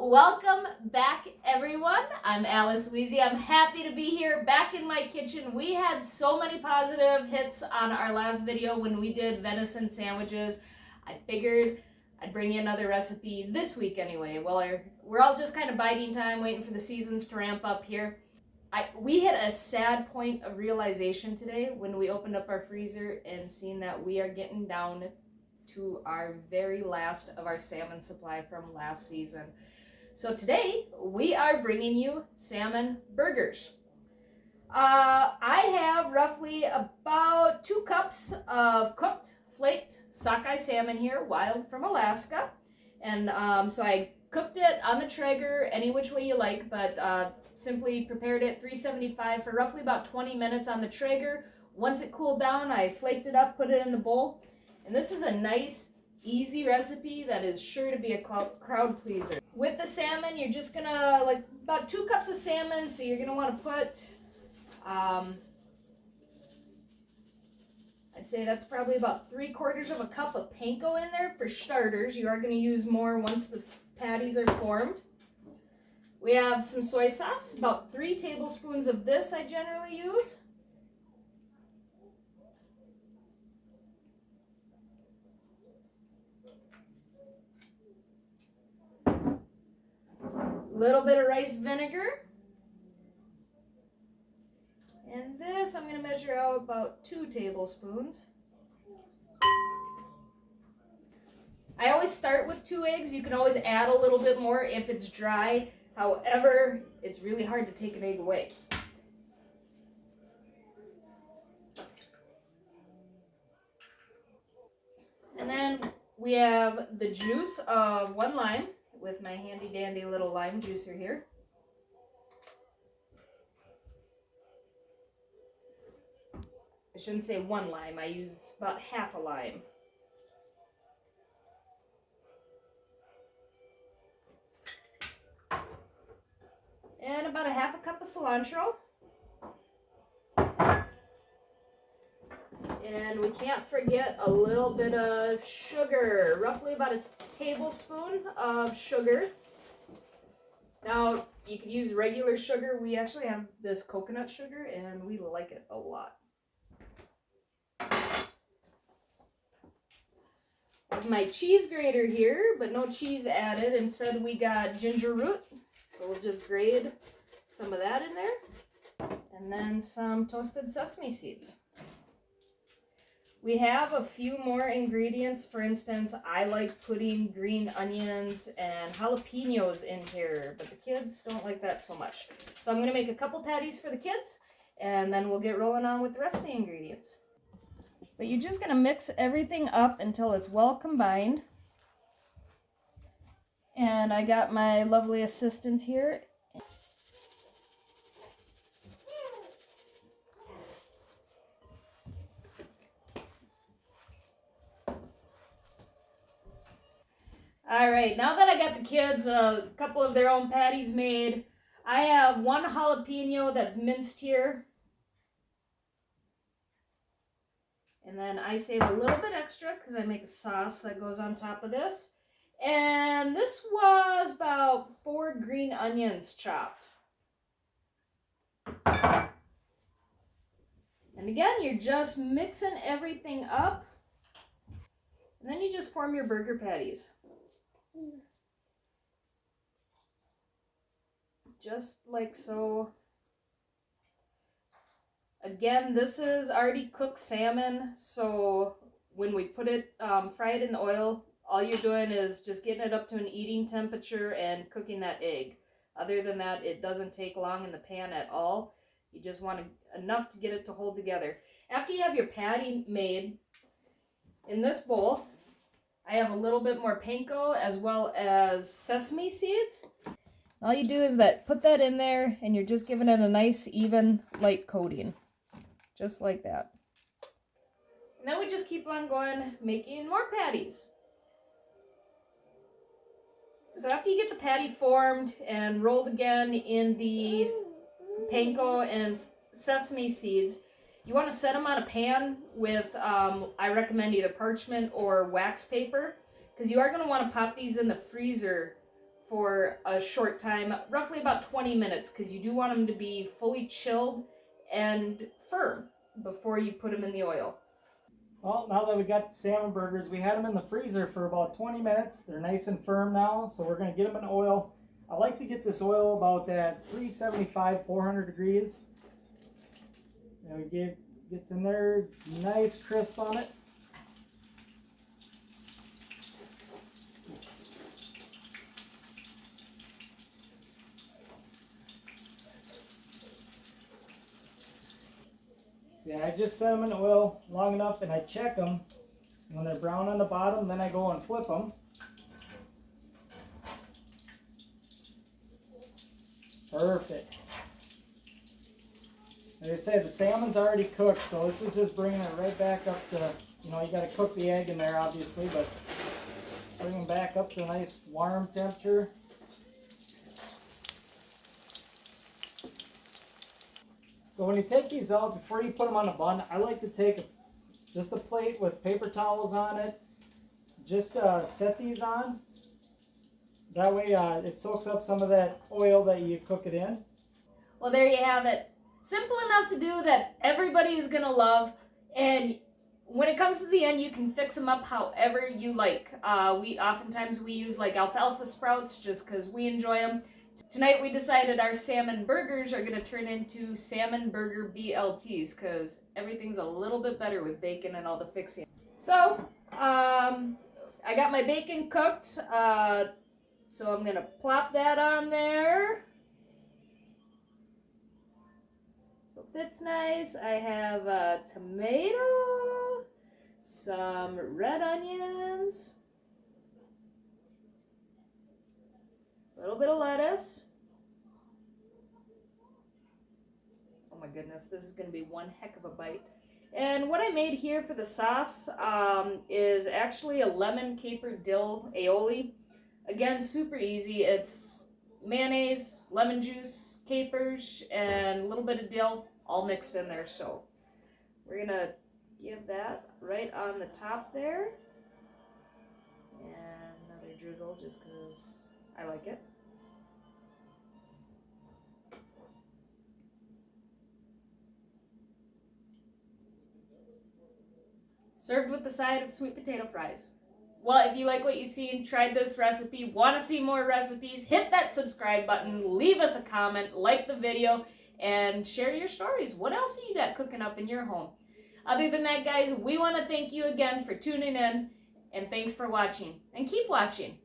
Welcome back, everyone. I'm Alice Weezy. I'm happy to be here back in my kitchen. We had so many positive hits on our last video when we did venison sandwiches. I figured I'd bring you another recipe this week anyway. Well, we're all just kind of biding time, waiting for the seasons to ramp up here. We hit a sad point of realization today when we opened up our freezer and seen that we are getting down to our very last of our salmon supply from last season. So today we are bringing you salmon burgers. I have roughly about 2 cups of cooked flaked sockeye salmon here, wild from Alaska. And so I cooked it on the Traeger any which way you like, but simply prepared it 375 for roughly about 20 minutes on the Traeger. Once it cooled down, I flaked it up, put it in the bowl. And this is a nice, easy recipe that is sure to be a crowd pleaser. With the salmon, you're just gonna, about 2 cups of salmon, so you're gonna wanna put, I'd say that's probably about 3/4 of a cup of panko in there for starters. You are gonna use more once the patties are formed. We have some soy sauce, about 3 tablespoons of this I generally use. Little bit of rice vinegar. And this I'm going to measure out about 2 tablespoons. I always start with 2 eggs. You can always add a little bit more if it's dry. However, it's really hard to take an egg away. And then we have the juice of 1 lime with my handy dandy little lime juicer here. I shouldn't say 1 lime, I use about half a lime. And about a half a cup of cilantro. And we can't forget a little bit of sugar, roughly about a tablespoon of sugar. Now, you could use regular sugar. We actually have this coconut sugar, and we like it a lot. I have my cheese grater here, but no cheese added. Instead, we got ginger root. So we'll just grate some of that in there. And then some toasted sesame seeds. We have a few more ingredients. For instance, I like putting green onions and jalapenos in here, but the kids don't like that so much. So I'm going to make a couple patties for the kids, and then we'll get rolling on with the rest of the ingredients. But you're just going to mix everything up until it's well combined. And I got my lovely assistant here. All right, now that I got the kids a couple of their own patties made, I have 1 jalapeno that's minced here. And then I save a little bit extra because I make a sauce that goes on top of this. And this was about 4 green onions chopped. And again, you're just mixing everything up. And then you just form your burger patties. Just like so. Again, this is already cooked salmon, so when we put it, fry it in the oil, all you're doing is just getting it up to an eating temperature and cooking that egg. Other than that, it doesn't take long in the pan at all. You just want enough to get it to hold together. After you have your patty made, in this bowl, I have a little bit more panko as well as sesame seeds. All you do is put that in there, and you're just giving it a nice, even, light coating. Just like that. And then we just keep on going, making more patties. So after you get the patty formed and rolled again in the panko and sesame seeds, you want to set them on a pan with, I recommend either parchment or wax paper, because you are going to want to pop these in the freezer for a short time, roughly about 20 minutes, because you do want them to be fully chilled and firm before you put them in the oil. Well, now that we got the salmon burgers, we had them in the freezer for about 20 minutes. They're nice and firm now, so we're going to get them in oil. I like to get this oil about at 375, 400 degrees. And we gets in there, nice crisp on it. Yeah, I just set them in oil long enough and I check them. When they're brown on the bottom, then I go and flip them. Perfect. Like I said, the salmon's already cooked, so this is just bringing it right back up to, you know, you got to cook the egg in there obviously, but bring them back up to a nice warm temperature. So when you take these out, before you put them on a bun, I like to take just a plate with paper towels on it. Just set these on. That way it soaks up some of that oil that you cook it in. Well, there you have it. Simple enough to do that everybody is going to love. And when it comes to the end, you can fix them up however you like. Oftentimes we use like alfalfa sprouts just because we enjoy them. Tonight we decided our salmon burgers are going to turn into salmon burger BLTs because everything's a little bit better with bacon and all the fixing. So, I got my bacon cooked, so I'm going to plop that on there. So it fits nice. I have a tomato, some red onions, a little bit of lettuce. Oh my goodness, this is going to be one heck of a bite. And what I made here for the sauce is actually a lemon caper dill aioli. Again, super easy. It's mayonnaise, lemon juice, capers, and a little bit of dill all mixed in there. So we're going to give that right on the top there. And another drizzle just because I like it. Served with the side of sweet potato fries. Well, if you like what you see and tried this recipe, want to see more recipes, hit that subscribe button, leave us a comment, like the video, and share your stories. What else have you got cooking up in your home? Other than that, guys, we want to thank you again for tuning in, and thanks for watching. And keep watching.